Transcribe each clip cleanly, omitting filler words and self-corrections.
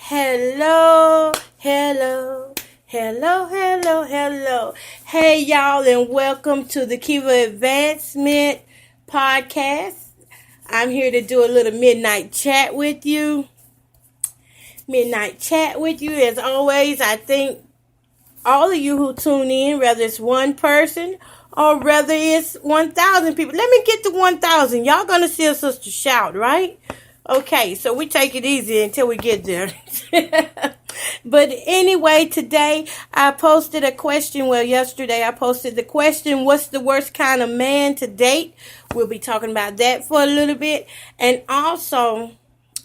Hello, hello, hello, hello, hello. Hey, y'all, and welcome to the Kiva Advancement Podcast. I'm here to do a little midnight chat with you. As always, I thank all of you who tune in, whether it's one person or whether it's 1,000 people. Let me get to 1,000. Y'all gonna see a sister shout, right? Okay, so we take it easy until we get there. But anyway, today I posted a question. Well, yesterday I posted the question, what's the worst kind of man to date? We'll be talking about that for a little bit. And also,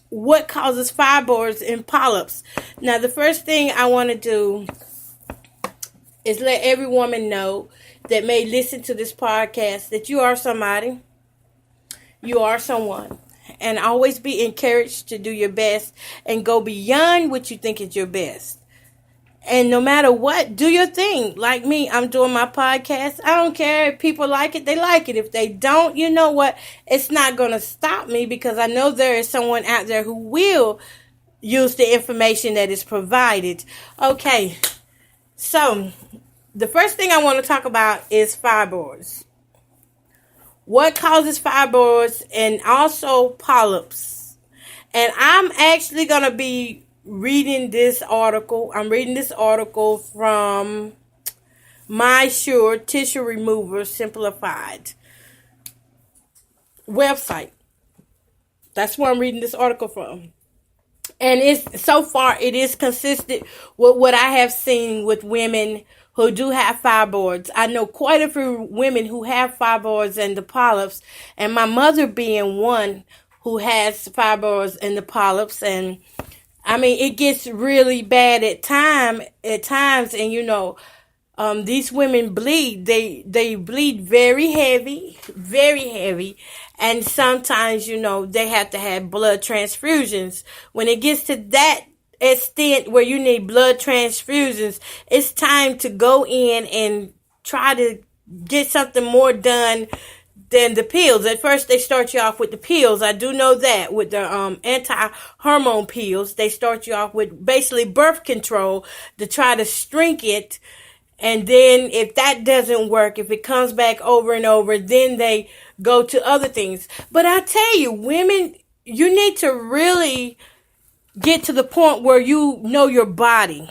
what causes fibroids and polyps? Now, the first thing I want to do is let every woman know that may listen to this podcast that you are somebody. You are someone. And always be encouraged to do your best and go beyond what you think is your best. And no matter what, do your thing. Like me, I'm doing my podcast. I don't care if people like it, they like it. If they don't, you know what? It's not going to stop me because I know there is someone out there who will use the information that is provided. Okay, so the first thing I want to talk about is fibroids. What causes fibroids and also polyps? And I'm actually going to be reading this article. I'm reading this article from My Sure Tissue Remover Simplified website. That's where I'm reading this article from. And it's so far it is consistent with what I have seen with women who do have fibroids. I know quite a few women who have fibroids and the polyps, and my mother being one who has fibroids and the polyps. And I mean, it gets really bad at times, and these women bleed. They bleed very heavy, and sometimes, they have to have blood transfusions. When it gets to that extent where you need blood transfusions, it's time to go in and try to get something more done than the pills. At first, they start you off with the pills. I do know that with the anti-hormone pills, they start you off with basically birth control to try to shrink it. And then if that doesn't work, if it comes back over and over, then they go to other things. But I tell you, women, you need to really get to the point where you know your body.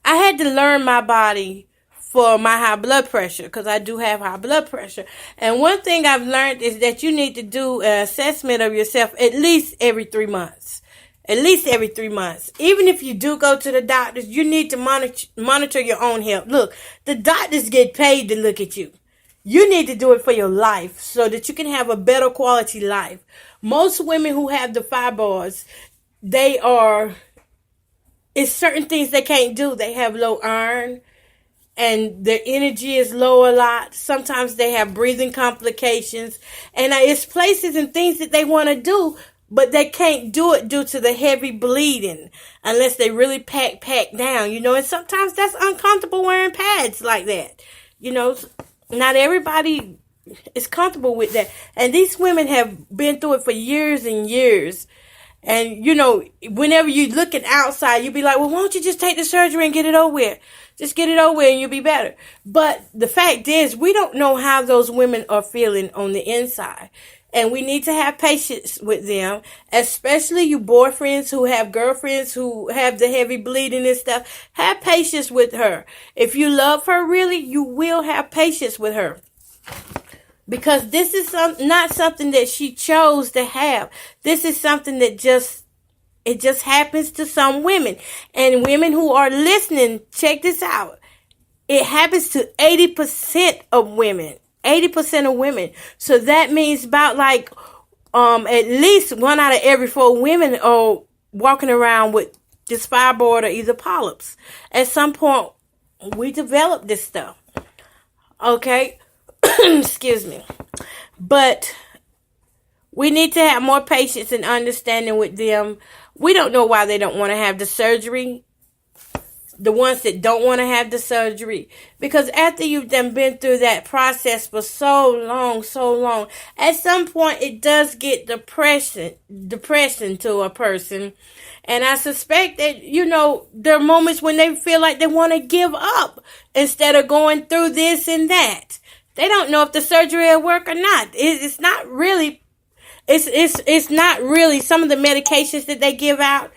I had to learn my body for my high blood pressure because I do have high blood pressure. And one thing I've learned is that you need to do an assessment of yourself at least every 3 months. Even if you do go to the doctors, you need to monitor your own health. Look, the doctors get paid to look at you. You need to do it for your life so that you can have a better quality life. Most women who have the fibroids, it's certain things they can't do. They have low iron and their energy is low a lot. Sometimes they have breathing complications, and it's places and things that they want to do, but they can't do it due to the heavy bleeding unless they really pack down, and sometimes that's uncomfortable wearing pads like that. Not everybody is comfortable with that. And these women have been through it for years and years. And, whenever you look at outside, you'll be like, well, why don't you just take the surgery and get it over with? Just get it over with and you'll be better. But the fact is, we don't know how those women are feeling on the inside. And we need to have patience with them, especially you boyfriends who have girlfriends who have the heavy bleeding and stuff. Have patience with her. If you love her really, you will have patience with her. Because this is not something that she chose to have. This is something that just happens to some women. And women who are listening, check this out. It happens to 80% of women. 80% of women. So that means about at least 1 out of every 4 women are walking around with this fibroid or either polyps. At some point, we develop this stuff. Okay? Excuse me. But we need to have more patience and understanding with them. We don't know why they don't want to have the surgery. the ones that don't want to have the surgery. Because after you've been through that process for so long, at some point it does get depressing to a person. And I suspect that, there are moments when they feel like they want to give up instead of going through this and that. They don't know if the surgery will work or not. It's not really, it's not really, some of the medications that they give out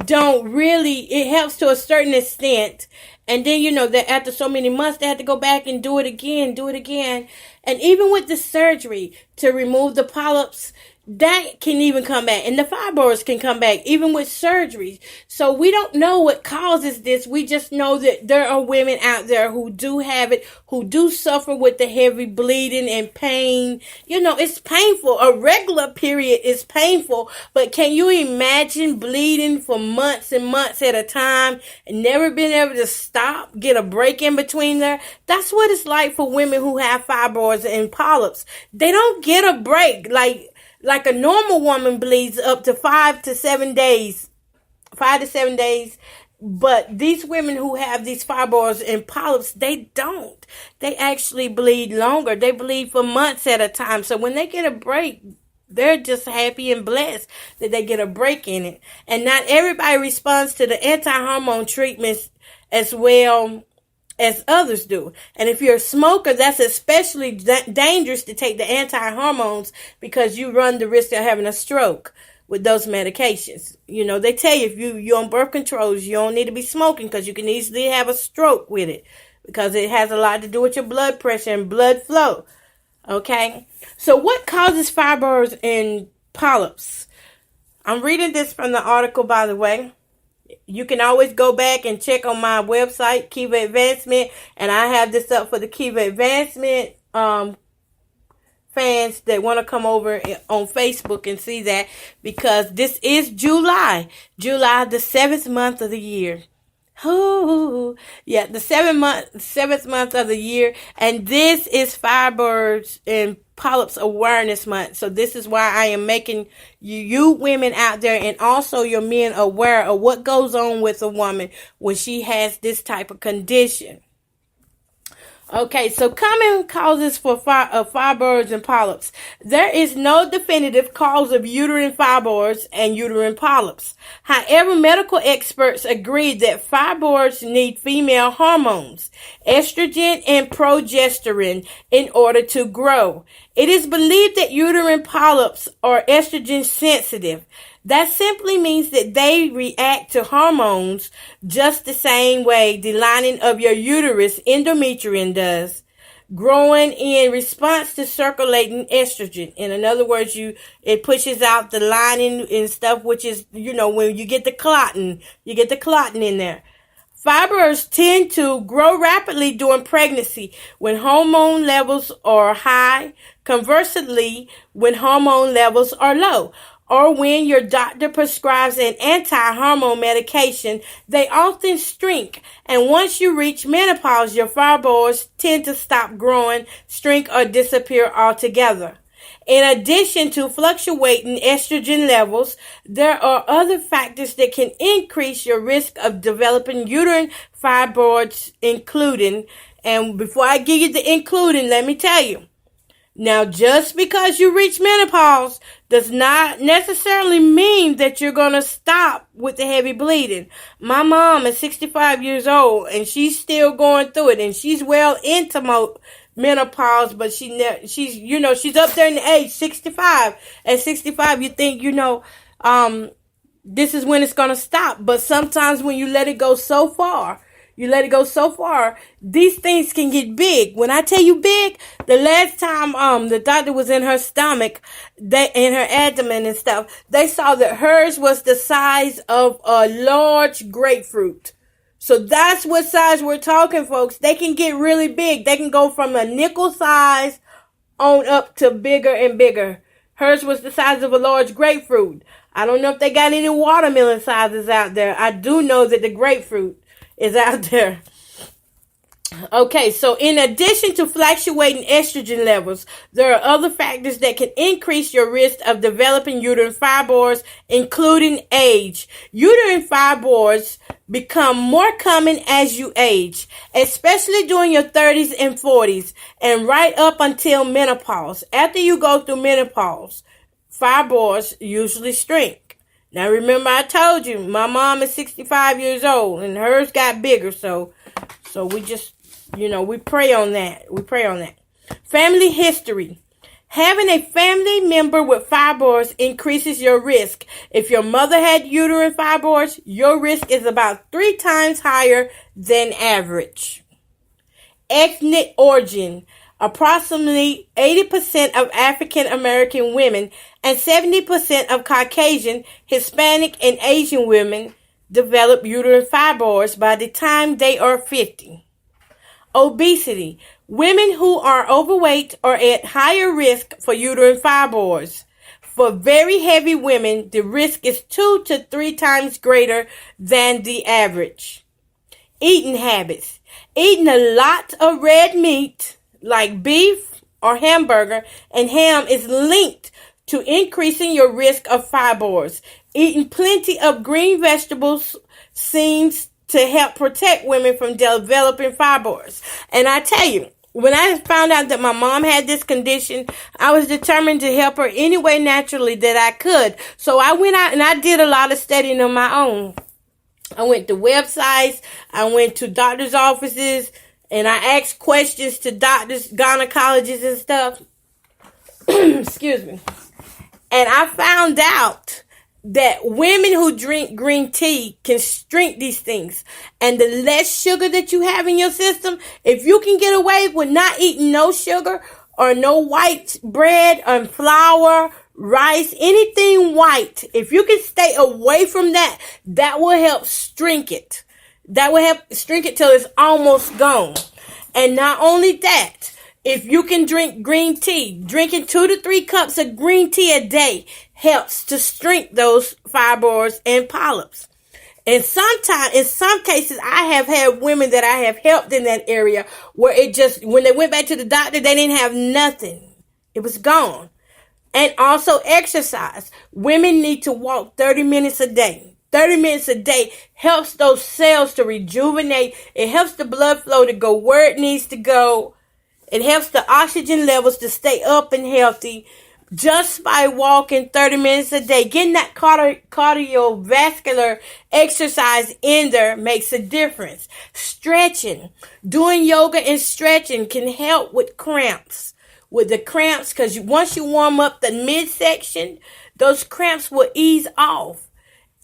don't really, it helps to a certain extent. And then, that after so many months, they have to go back and do it again. And even with the surgery to remove the polyps, that can even come back. And the fibroids can come back, even with surgeries. So we don't know what causes this. We just know that there are women out there who do have it, who do suffer with the heavy bleeding and pain. It's painful. A regular period is painful. But can you imagine bleeding for months and months at a time and never being able to stop, get a break in between there? That's what it's like for women who have fibroids and polyps. They don't get a break. Like a normal woman bleeds up to 5 to 7 days. 5 to 7 days. But these women who have these fibroids and polyps, they don't. They actually bleed longer. They bleed for months at a time. So when they get a break, they're just happy and blessed that they get a break in it. And not everybody responds to the anti-hormone treatments as well as others do. And if you're a smoker, that's especially dangerous to take the anti-hormones because you run the risk of having a stroke with those medications. They tell you if you're on birth controls, you don't need to be smoking because you can easily have a stroke with it because it has a lot to do with your blood pressure and blood flow. Okay? So what causes fibroids and polyps? I'm reading this from the article, by the way. You can always go back and check on my website, Kiva Advancement, and I have this up for the Kiva Advancement fans that want to come over on Facebook and see that, because this is July, the 7th month of the year. Ooh, yeah, the seventh month of the year, and this is Fibroids and Polyps Awareness Month. So this is why I am making you women out there and also your men aware of what goes on with a woman when she has this type of condition. Okay, so common causes for fibroids and polyps. There is no definitive cause of uterine fibroids and uterine polyps. However, medical experts agree that fibroids need female hormones, estrogen and progesterone, in order to grow. It is believed that uterine polyps are estrogen sensitive. That simply means that they react to hormones just the same way the lining of your uterus, endometrium, does, growing in response to circulating estrogen. In other words, it pushes out the lining and stuff, which is, when you get the clotting in there. Fibroids tend to grow rapidly during pregnancy when hormone levels are high. Conversely, when hormone levels are low, or when your doctor prescribes an anti-hormone medication, they often shrink. And once you reach menopause, your fibroids tend to stop growing, shrink, or disappear altogether. In addition to fluctuating estrogen levels, there are other factors that can increase your risk of developing uterine fibroids, including, and before I give you the including, let me tell you, now, just because you reach menopause does not necessarily mean that you're going to stop with the heavy bleeding. My mom is 65 years old and she's still going through it, and she's well into menopause, but she's up there in the age, 65. At 65, you think, this is when it's going to stop. But sometimes when you let it go so far, these things can get big. When I tell you big, the last time the doctor was in her stomach, in her abdomen and stuff, they saw that hers was the size of a large grapefruit. So that's what size we're talking, folks. They can get really big. They can go from a nickel size on up to bigger and bigger. Hers was the size of a large grapefruit. I don't know if they got any watermelon sizes out there. I do know that the grapefruit is out there. Okay, so in addition to fluctuating estrogen levels, there are other factors that can increase your risk of developing uterine fibroids, including age. Uterine fibroids become more common as you age, especially during your 30s and 40s, and right up until menopause. After you go through menopause, fibroids usually shrink. Now remember, I told you, my mom is 65 years old and hers got bigger, so we just, we pray on that. We pray on that. Family history. Having a family member with fibroids increases your risk. If your mother had uterine fibroids, your risk is about 3 times higher than average. Ethnic origin. Approximately 80% of African American women and 70% of Caucasian, Hispanic, and Asian women develop uterine fibroids by the time they are 50. Obesity. Women who are overweight are at higher risk for uterine fibroids. For very heavy women, the risk is 2 to 3 times greater than the average. Eating habits. Eating a lot of red meat, like beef or hamburger and ham, is linked to increasing your risk of fibroids. Eating plenty of green vegetables seems to help protect women from developing fibroids. And I tell you, when I found out that my mom had this condition, I was determined to help her any way naturally that I could. So I went out and I did a lot of studying on my own. I went to websites, I went to doctor's offices, and I asked questions to doctors, gynecologists and stuff. Excuse me. And I found out that women who drink green tea can shrink these things. And the less sugar that you have in your system, if you can get away with not eating no sugar or no white bread and flour, rice, anything white, if you can stay away from that, that will help shrink it. That will help shrink it till it's almost gone. And not only that, if you can drink green tea, drinking 2 to 3 cups of green tea a day helps to shrink those fibroids and polyps. And sometimes, in some cases, I have had women that I have helped in that area where it just, when they went back to the doctor, they didn't have nothing. It was gone. And also exercise. Women need to walk 30 minutes a day. 30 minutes a day helps those cells to rejuvenate. It helps the blood flow to go where it needs to go. It helps the oxygen levels to stay up and healthy just by walking 30 minutes a day. Getting that cardiovascular exercise in there makes a difference. Stretching. Doing yoga and stretching can help with cramps. With the cramps, because once you warm up the midsection, those cramps will ease off.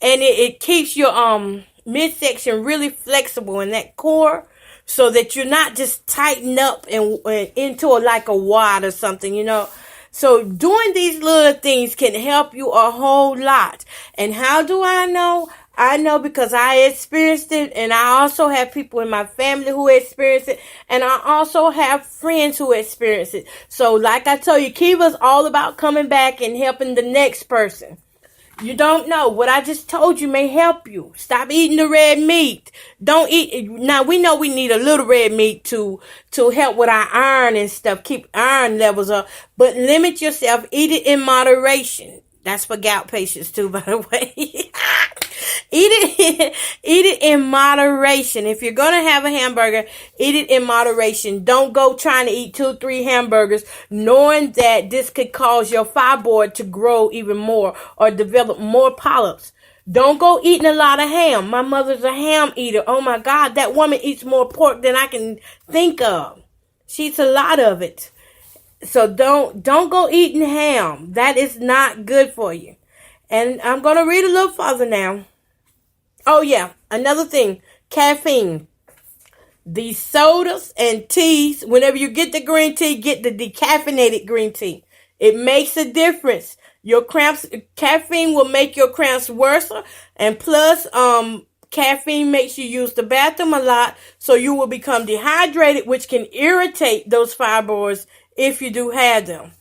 And it keeps your midsection really flexible in that core, so that you're not just tightened up and into like a wad or something, So doing these little things can help you a whole lot. And how do I know? I know because I experienced it, and I also have people in my family who experienced it, and I also have friends who experienced it. So like I told you, Kiva's all about coming back and helping the next person. You don't know. What I just told you may help you. Stop eating the red meat. Don't eat. Now, we know we need a little red meat to help with our iron and stuff. Keep iron levels up. But limit yourself. Eat it in moderation. That's for gout patients too, by the way. Eat it in moderation. If you're going to have a hamburger, eat it in moderation. Don't go trying to eat 2, 3 hamburgers, knowing that this could cause your fibroid to grow even more or develop more polyps. Don't go eating a lot of ham. My mother's a ham eater. Oh my God, that woman eats more pork than I can think of. She eats a lot of it. So don't go eating ham. That is not good for you. And I'm going to read a little further now. Oh yeah, another thing, caffeine. These sodas and teas, whenever you get the green tea, get the decaffeinated green tea. It makes a difference. Your cramps, caffeine will make your cramps worse. And plus, caffeine makes you use the bathroom a lot, so you will become dehydrated, which can irritate those fibroids if you do have them.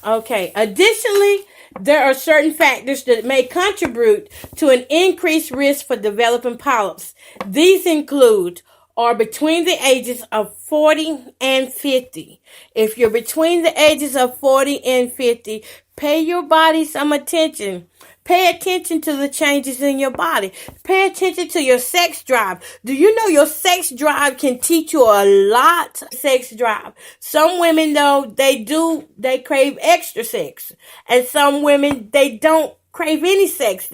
Okay, additionally, there are certain factors that may contribute to an increased risk for developing polyps. These include are between the ages of 40 and 50. If you're between the ages of 40 and 50, pay your body some attention. Pay attention to the changes in your body. Pay attention to your sex drive. Do you know your sex drive can teach you a lot? Sex drive. Some women, though, they crave extra sex. And some women, they don't crave any sex.